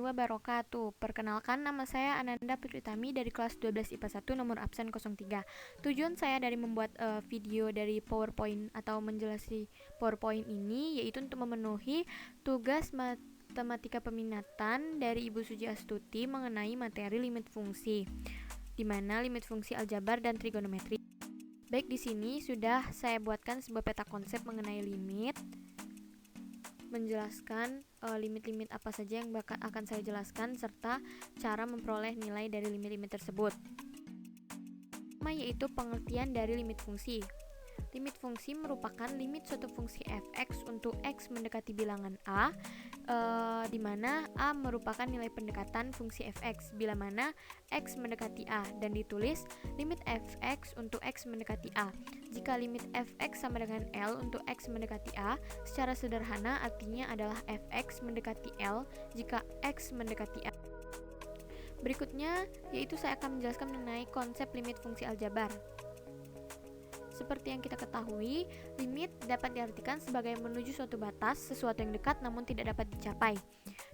wabarakatuh. Perkenalkan, nama saya Ananda Putritami dari kelas 12 IPA 1 nomor absen 03. Tujuan saya dari membuat video dari PowerPoint atau menjelaskan PowerPoint ini yaitu untuk memenuhi tugas matematika peminatan dari Ibu Suji Astuti mengenai materi limit fungsi, di mana limit fungsi aljabar dan trigonometri. Baik, di sini sudah saya buatkan sebuah peta konsep mengenai limit, menjelaskan limit-limit apa saja yang akan saya jelaskan serta cara memperoleh nilai dari limit-limit tersebut. Pertama yaitu pengertian dari limit fungsi. Limit fungsi merupakan limit suatu fungsi f(x) untuk x mendekati bilangan a, di mana a merupakan nilai pendekatan fungsi f(x) bila mana x mendekati a, dan ditulis limit f(x) untuk x mendekati a. Jika limit f(x) sama dengan L untuk x mendekati a, secara sederhana artinya adalah f(x) mendekati L jika x mendekati a. Berikutnya yaitu saya akan menjelaskan mengenai konsep limit fungsi aljabar. Seperti yang kita ketahui, limit dapat diartikan sebagai menuju suatu batas, sesuatu yang dekat namun tidak dapat dicapai.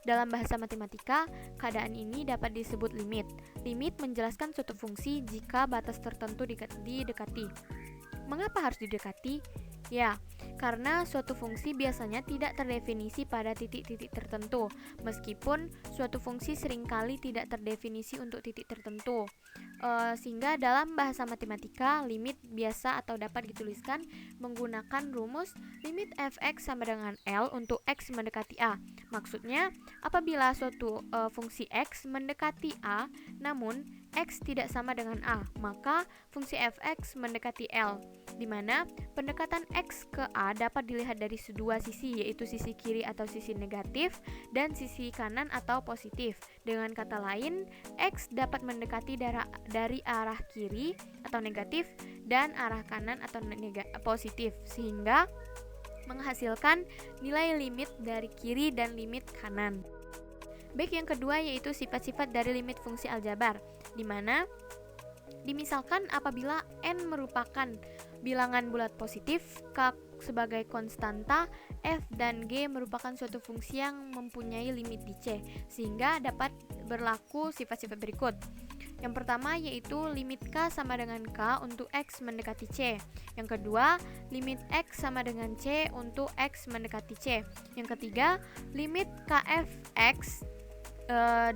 Dalam bahasa matematika, keadaan ini dapat disebut limit. Limit menjelaskan suatu fungsi jika batas tertentu didekati. Mengapa harus didekati? Ya, karena suatu fungsi biasanya tidak terdefinisi pada titik-titik tertentu, meskipun suatu fungsi seringkali tidak terdefinisi untuk titik tertentu. Sehingga dalam bahasa matematika, limit biasa atau dapat dituliskan menggunakan rumus limit f(x) sama dengan L untuk x mendekati a. Maksudnya, apabila suatu fungsi x mendekati a, namun x tidak sama dengan a, maka fungsi f(x) mendekati L, di mana pendekatan x ke a dapat dilihat dari dua sisi, yaitu sisi kiri atau sisi negatif dan sisi kanan atau positif. Dengan kata lain, x dapat mendekati dari arah kiri atau negatif dan arah kanan atau positif, sehingga menghasilkan nilai limit dari kiri dan limit kanan. Baik, yang kedua yaitu sifat-sifat dari limit fungsi aljabar, di mana dimisalkan apabila n merupakan bilangan bulat positif, k sebagai konstanta, f dan g merupakan suatu fungsi yang mempunyai limit di C, sehingga dapat berlaku sifat-sifat berikut. Yang pertama yaitu limit k sama dengan k untuk x mendekati C. Yang kedua, limit x sama dengan C untuk x mendekati C. Yang ketiga, limit kf(x)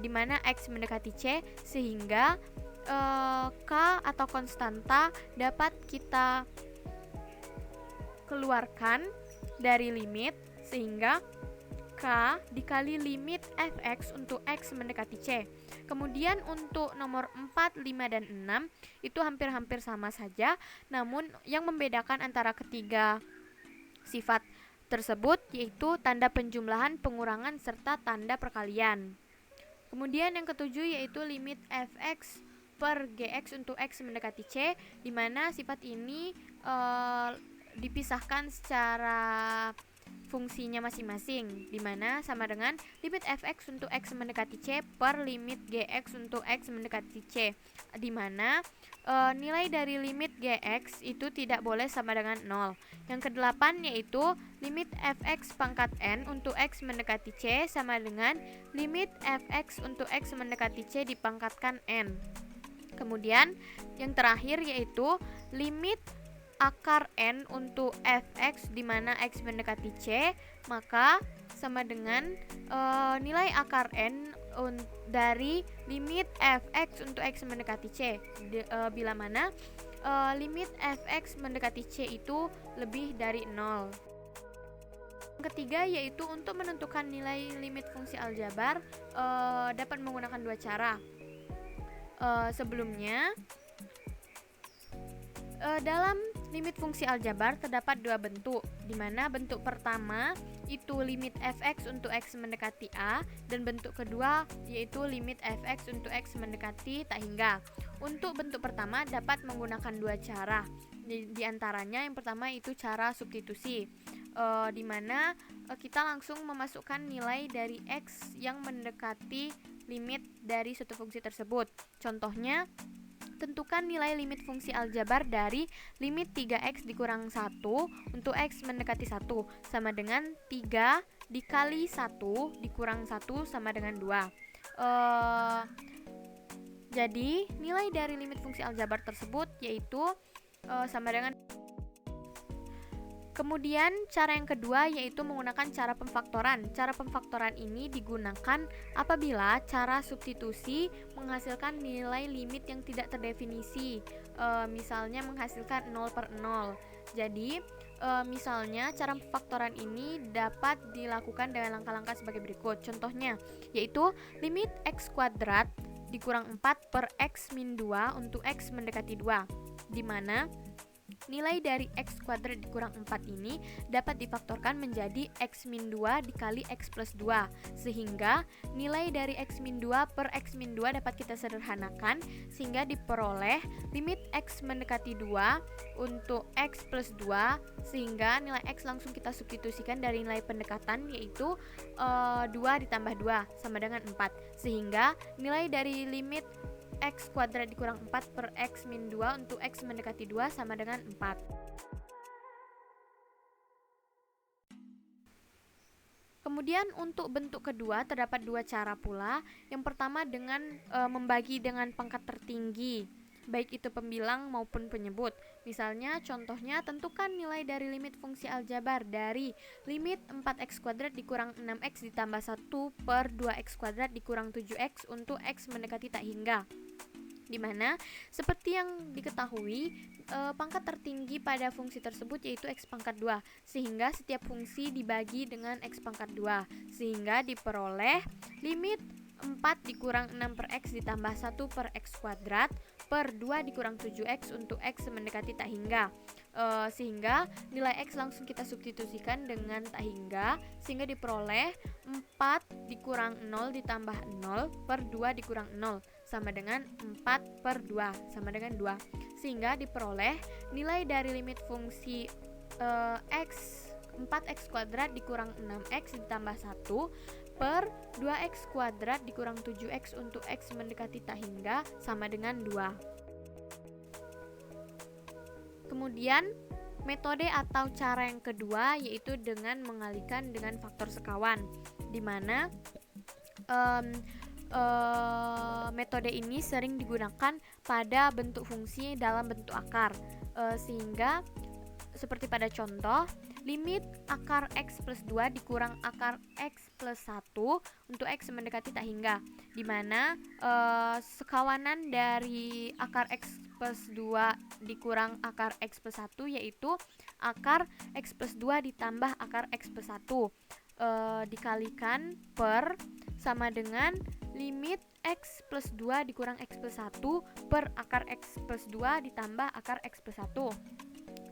di mana x mendekati C, sehingga k atau konstanta dapat kita keluarkan dari limit, sehingga k dikali limit f(x) untuk x mendekati C. Kemudian untuk nomor 4, 5, dan 6 itu hampir-hampir sama saja, namun yang membedakan antara ketiga sifat tersebut yaitu tanda penjumlahan, pengurangan, serta tanda perkalian. Kemudian yang ketujuh yaitu limit f(x) per gx untuk x mendekati C, di mana sifat ini dipisahkan secara fungsinya masing-masing, di mana sama dengan limit f(x) untuk x mendekati C per limit gx untuk x mendekati C, di mana nilai dari limit gx itu tidak boleh sama dengan 0. Yang kedelapan yaitu limit f(x) pangkat n untuk x mendekati C sama dengan limit f(x) untuk x mendekati C dipangkatkan n. Kemudian yang terakhir yaitu limit akar n untuk f(x) di mana x mendekati C, maka sama dengan nilai akar n dari limit f(x) untuk x mendekati C, bila mana limit f(x) mendekati C itu lebih dari 0. Yang ketiga yaitu untuk menentukan nilai limit fungsi aljabar dapat menggunakan dua cara. Sebelumnya, dalam limit fungsi aljabar terdapat dua bentuk, di mana bentuk pertama itu limit f(x) untuk x mendekati a, dan bentuk kedua yaitu limit f(x) untuk x mendekati tak hingga. Untuk bentuk pertama dapat menggunakan dua cara, di antaranya yang pertama itu cara substitusi, di mana kita langsung memasukkan nilai dari x yang mendekati limit dari suatu fungsi tersebut. Contohnya, tentukan nilai limit fungsi aljabar dari limit 3x dikurang 1 untuk x mendekati 1 sama dengan 3 dikali 1 dikurang 1 sama dengan 2. Uh, jadi nilai dari limit fungsi aljabar tersebut yaitu sama dengan. Kemudian cara yang kedua yaitu menggunakan cara pemfaktoran. Cara pemfaktoran ini digunakan apabila cara substitusi menghasilkan nilai limit yang tidak terdefinisi, misalnya menghasilkan 0/0. Jadi misalnya cara pemfaktoran ini dapat dilakukan dengan langkah-langkah sebagai berikut. Contohnya yaitu limit x kuadrat dikurang 4 per x min 2 untuk x mendekati 2, di mana nilai dari x kuadrat dikurang 4 ini dapat difaktorkan menjadi x min 2 dikali x plus 2, sehingga nilai dari x min 2 per x min 2 dapat kita sederhanakan sehingga diperoleh limit x mendekati 2 untuk x plus 2, sehingga nilai x langsung kita substitusikan dari nilai pendekatan yaitu 2 ditambah 2 sama dengan 4, sehingga nilai dari limit x kuadrat dikurang 4 per x min 2 untuk x mendekati 2 sama dengan 4. Kemudian untuk bentuk kedua terdapat dua cara pula. Yang pertama dengan membagi dengan pangkat tertinggi, baik itu pembilang maupun penyebut. Misalnya contohnya tentukan nilai dari limit fungsi aljabar dari limit 4x kuadrat dikurang 6x ditambah 1 per 2x kuadrat dikurang 7x untuk x mendekati tak hingga. Dimana seperti yang diketahui pangkat tertinggi pada fungsi tersebut yaitu x pangkat 2, sehingga setiap fungsi dibagi dengan x pangkat 2, sehingga diperoleh limit 4 dikurang 6 per x ditambah 1 per x kuadrat per 2 dikurang 7x untuk x mendekati tak hingga, sehingga nilai x langsung kita substitusikan dengan tak hingga, sehingga diperoleh 4 dikurang 0 ditambah 0 per 2 dikurang 0 sama dengan 4 per 2 sama dengan 2, sehingga diperoleh nilai dari limit fungsi x 4x kuadrat dikurang 6x ditambah 1 per 2x kuadrat dikurang 7x untuk x mendekati tak hingga sama dengan 2. Kemudian metode atau cara yang kedua yaitu dengan mengalihkan dengan faktor sekawan, di mana metode ini sering digunakan pada bentuk fungsi dalam bentuk akar, sehingga seperti pada contoh limit akar x plus 2 dikurang akar x plus 1 untuk x mendekati tak hingga, di mana sekawanan dari akar x plus 2 dikurang akar x plus 1 yaitu akar x plus 2 ditambah akar x plus 1 dikalikan per sama dengan limit x plus 2 dikurang x plus 1 per akar x plus 2 ditambah akar x plus 1.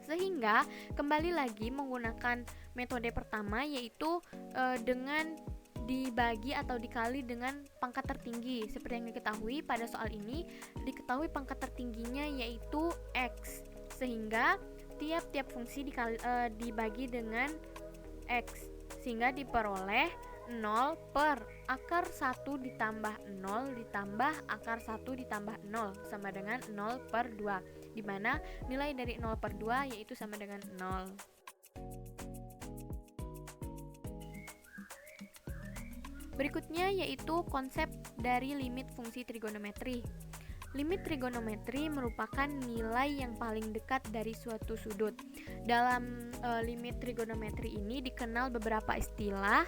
Sehingga kembali lagi menggunakan metode pertama yaitu dengan dibagi atau dikali dengan pangkat tertinggi. Seperti yang diketahui pada soal ini diketahui pangkat tertingginya yaitu x, sehingga tiap-tiap fungsi dibagi dengan x, sehingga diperoleh 0 per akar 1 ditambah 0 ditambah akar 1 ditambah 0 sama dengan 0 per 2, di mana nilai dari 0 per 2 yaitu sama dengan 0. Berikutnya yaitu konsep dari limit fungsi trigonometri. Limit trigonometri merupakan nilai yang paling dekat dari suatu sudut. Dalam limit trigonometri ini dikenal beberapa istilah,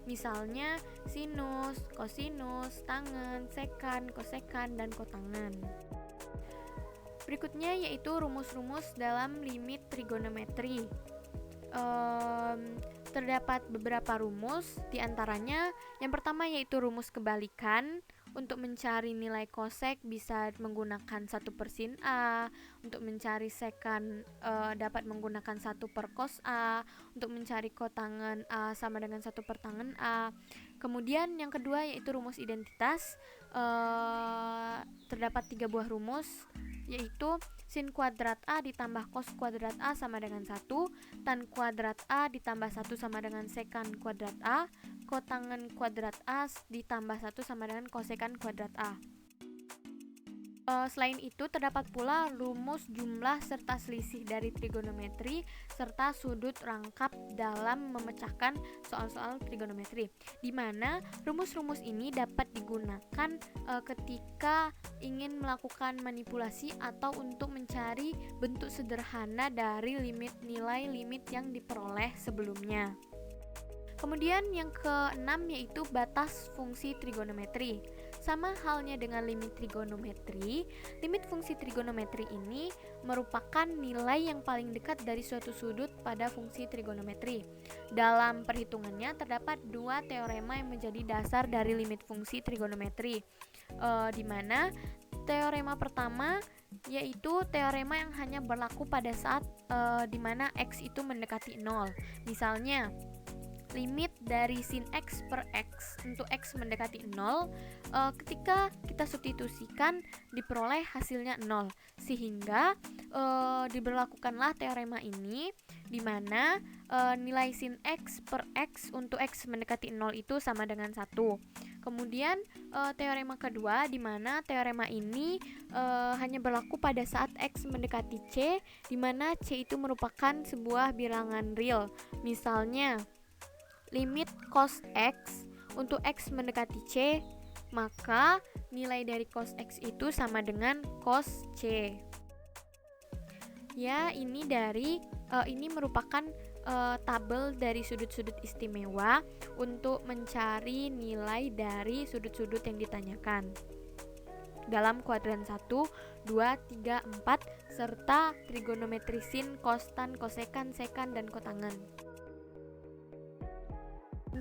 misalnya sinus, kosinus, tangen, sekan, kosekan, dan kotangen. Berikutnya yaitu rumus-rumus dalam limit trigonometri. Terdapat beberapa rumus, diantaranya yang pertama yaitu rumus kebalikan. Untuk mencari nilai kosek bisa menggunakan 1 per sin A, untuk mencari sekan dapat menggunakan 1 per cos A, untuk mencari kotangen A sama dengan 1 per tangen A. Kemudian yang kedua yaitu rumus identitas. Terdapat 3 buah rumus, yaitu sin kuadrat A ditambah cos kuadrat A sama dengan 1, tan kuadrat A ditambah 1 sama dengan sekan kuadrat A, kotangen kuadrat A ditambah 1 sama dengan kosekan kuadrat A. Selain itu, terdapat pula rumus jumlah serta selisih dari trigonometri serta sudut rangkap dalam memecahkan soal-soal trigonometri, di mana rumus-rumus ini dapat digunakan ketika ingin melakukan manipulasi atau untuk mencari bentuk sederhana dari nilai limit yang diperoleh sebelumnya. Kemudian yang keenam yaitu batas fungsi trigonometri. Sama halnya dengan limit trigonometri, limit fungsi trigonometri ini merupakan nilai yang paling dekat dari suatu sudut pada fungsi trigonometri. Dalam perhitungannya terdapat dua teorema yang menjadi dasar dari limit fungsi trigonometri, di mana teorema pertama yaitu teorema yang hanya berlaku pada saat di mana x itu mendekati 0. Misalnya, limit dari sin x per x untuk x mendekati 0, ketika kita substitusikan diperoleh hasilnya 0, sehingga diberlakukanlah teorema ini di mana nilai sin x per x untuk x mendekati 0 itu sama dengan 1. Kemudian teorema kedua di mana teorema ini hanya berlaku pada saat x mendekati c, di mana c itu merupakan sebuah bilangan real. Misalnya, limit cos x untuk x mendekati c, maka nilai dari cos x itu sama dengan cos c. Ya, ini merupakan tabel dari sudut-sudut istimewa untuk mencari nilai dari sudut-sudut yang ditanyakan dalam kuadran 1, 2, 3, 4 serta trigonometri sin, cos, tan, kosekan, sekan, dan kotangen.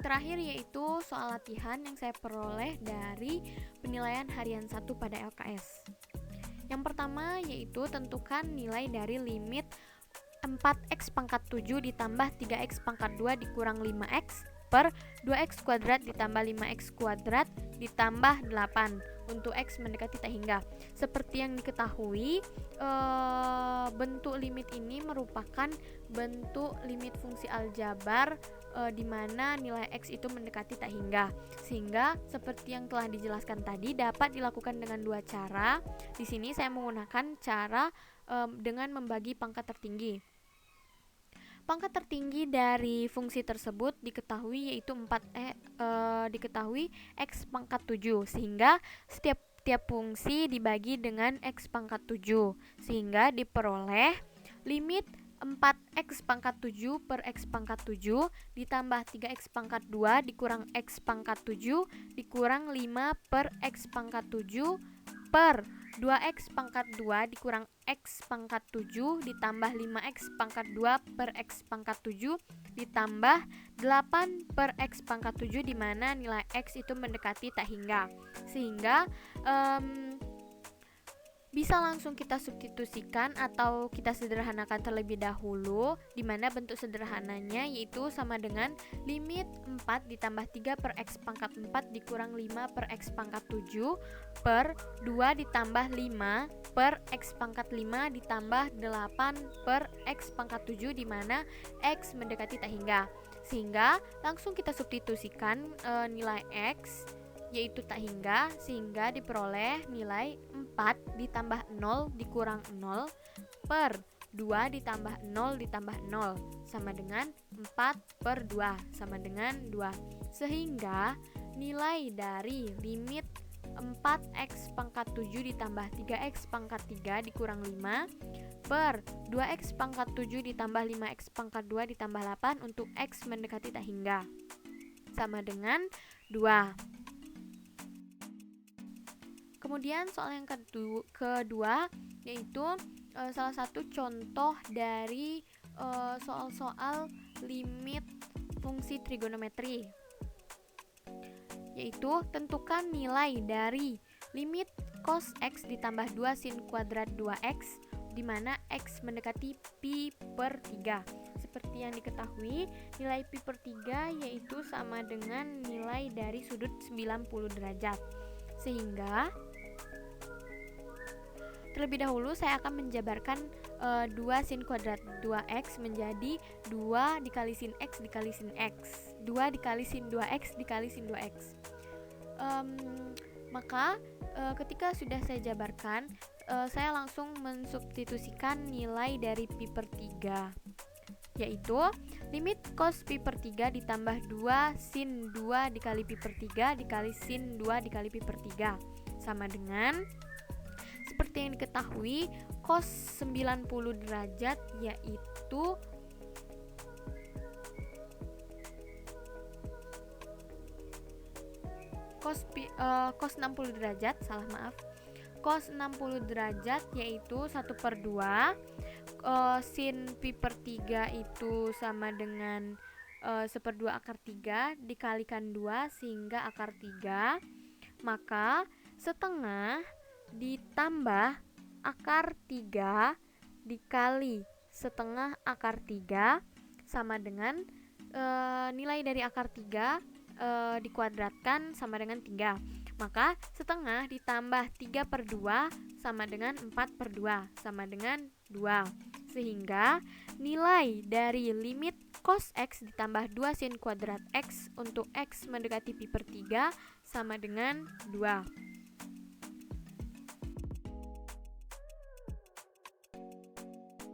Terakhir yaitu soal latihan yang saya peroleh dari penilaian harian 1 pada LKS. Yang pertama yaitu tentukan nilai dari limit 4x pangkat 7 ditambah 3x pangkat 2 dikurang 5x per 2x kuadrat ditambah 5x kuadrat ditambah 8 untuk x mendekati tak hingga. Seperti yang diketahui, bentuk limit ini merupakan bentuk limit fungsi aljabar di mana nilai x itu mendekati tak hingga. Sehingga seperti yang telah dijelaskan tadi dapat dilakukan dengan dua cara. Di sini saya menggunakan cara dengan membagi pangkat tertinggi. Pangkat tertinggi dari fungsi tersebut diketahui yaitu diketahui x pangkat 7, sehingga setiap fungsi dibagi dengan x pangkat 7, sehingga diperoleh limit 4x pangkat 7 per x pangkat 7 ditambah 3x pangkat 2 dikurang x pangkat 7 dikurang 5 per x pangkat 7 per 2x pangkat 2 dikurang x pangkat 7 ditambah 5x pangkat 2 per x pangkat 7 ditambah 8 per x pangkat 7, di mana nilai x itu mendekati tak hingga. Sehingga bisa langsung kita substitusikan atau kita sederhanakan terlebih dahulu, di mana bentuk sederhananya yaitu sama dengan limit 4 ditambah 3 per x pangkat 4 dikurang 5 per x pangkat 7 per 2 ditambah 5 per x pangkat 5 ditambah 8 per x pangkat 7, di mana x mendekati tak hingga. Sehingga langsung kita substitusikan nilai x yaitu tak hingga, sehingga diperoleh nilai 4 ditambah 0 dikurang 0 per 2 ditambah 0 ditambah 0 sama dengan 4 per 2 sama dengan 2. Sehingga nilai dari limit 4x pangkat 7 ditambah 3x pangkat 3 dikurang 5 per 2x pangkat 7 ditambah 5x pangkat 2 ditambah 8 untuk x mendekati tak hingga sama dengan 2. Kemudian soal yang kedua yaitu salah satu contoh dari soal-soal limit fungsi trigonometri, yaitu tentukan nilai dari limit cos x ditambah 2 sin kuadrat 2x di mana x mendekati pi per 3. Seperti yang diketahui, nilai pi per 3 yaitu sama dengan nilai dari sudut 90 derajat. Sehingga terlebih dahulu saya akan menjabarkan 2 sin kuadrat 2x menjadi 2 dikali sin x dikali sin x, 2 dikali sin 2x dikali sin 2x. Maka ketika sudah saya jabarkan, saya langsung mensubstitusikan nilai dari pi per 3, yaitu limit cos pi per 3 ditambah 2 sin 2 dikali pi per 3 dikali sin 2 dikali pi per 3 sama dengan, seperti yang diketahui, cos 90 derajat yaitu cos 60 derajat, cos 60 derajat yaitu 1/2, sin pi per 3 itu sama dengan 1/2 akar 3 dikalikan 2 sehingga akar 3, maka setengah ditambah akar 3 dikali setengah akar 3 sama dengan nilai dari akar 3 dikuadratkan sama dengan 3. Maka setengah ditambah 3/2 sama dengan 4/2 sama dengan 2. Sehingga nilai dari limit cos x ditambah 2 sin kuadrat x untuk x mendekati pi per 3 sama dengan 2.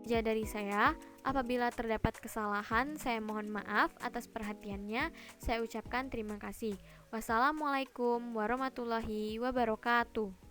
Dari saya, apabila terdapat kesalahan, saya mohon maaf atas perhatiannya. Saya ucapkan terima kasih. Wassalamualaikum warahmatullahi wabarakatuh.